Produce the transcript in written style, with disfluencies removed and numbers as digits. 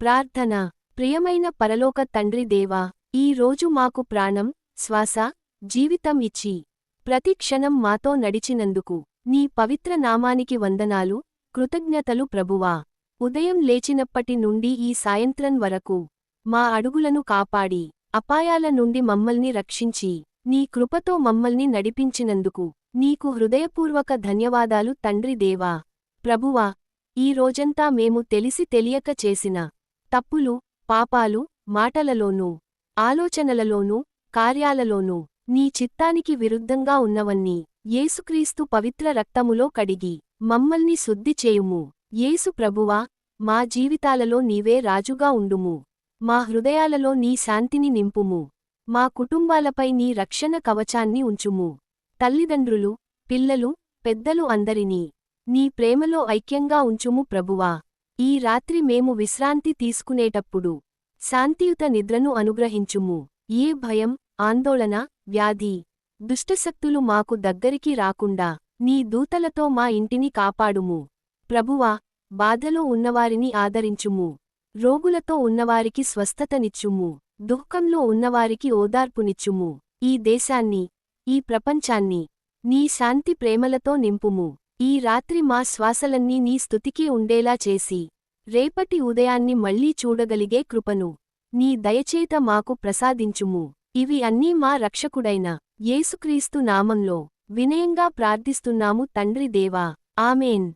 ప్రార్థన. ప్రియమైన పరలోక తండ్రి దేవా, ఈ రోజు మాకు ప్రాణం, శ్వాస, జీవితం ఇచ్చి ప్రతి క్షణం మాతో నడిచినందుకు నీ పవిత్ర నామానికి వందనాలు, కృతజ్ఞతలు ప్రభువా. ఉదయం లేచినప్పటి నుండి ఈ సాయంత్రం వరకు మా అడుగులను కాపాడి అపాయాల నుండి మమ్మల్ని రక్షించి నీ కృపతో మమ్మల్ని నడిపించినందుకు నీకు హృదయపూర్వక ధన్యవాదాలు తండ్రి దేవా. ప్రభువా, ఈ రోజంతా మేము తెలిసి తెలియక చేసిన తప్పులు, పాపాలు, మాటలలోనూ ఆలోచనలలోనూ కార్యాలలోనూ నీ చిత్తానికి విరుద్ధంగా ఉన్నవన్నీ యేసుక్రీస్తు పవిత్ర రక్తములో కడిగి మమ్మల్ని శుద్ధి చేయుము. యేసు ప్రభువా, మా జీవితాలలో నీవే రాజుగా ఉండుము. మా హృదయాలలో నీ శాంతిని నింపుము. మా కుటుంబాలపై నీ రక్షణ కవచాన్ని ఉంచుము. తల్లిదండ్రులు, పిల్లలు, పెద్దలు అందరినీ నీ ప్రేమలో ఐక్యంగా ఉంచుము ప్రభువా. ఈ రాత్రి మేము విశ్రాంతి తీసుకునేటప్పుడు శాంతియుత నిద్రను అనుగ్రహించుము. ఏ భయం, ఆందోళన, వ్యాధి, దుష్టశక్తులు మాకు దగ్గరికి రాకుండా నీ దూతలతో మా ఇంటిని కాపాడుము. ప్రభువా, బాధలో ఉన్నవారిని ఆదరించుము. రోగులతో ఉన్నవారికి స్వస్థతనిచ్చుము. దుఃఖంలో ఉన్నవారికి ఓదార్పునిచ్చుము. ఈ దేశాన్ని, ఈ ప్రపంచాన్ని నీ శాంతి ప్రేమలతో నింపుము. ఈ రాత్రి మా శ్వాసలన్నీ నీ స్తుతికి ఉండేలా చేసి రేపటి ఉదయాన్ని మళ్లీ చూడగలిగే కృపను నీ దయచేత మాకు ప్రసాదించుము. ఇవి అన్నీ మా రక్షకుడైన యేసుక్రీస్తు నామంలో వినయంగా ప్రార్థిస్తున్నాము తండ్రి దేవా. ఆమేన్.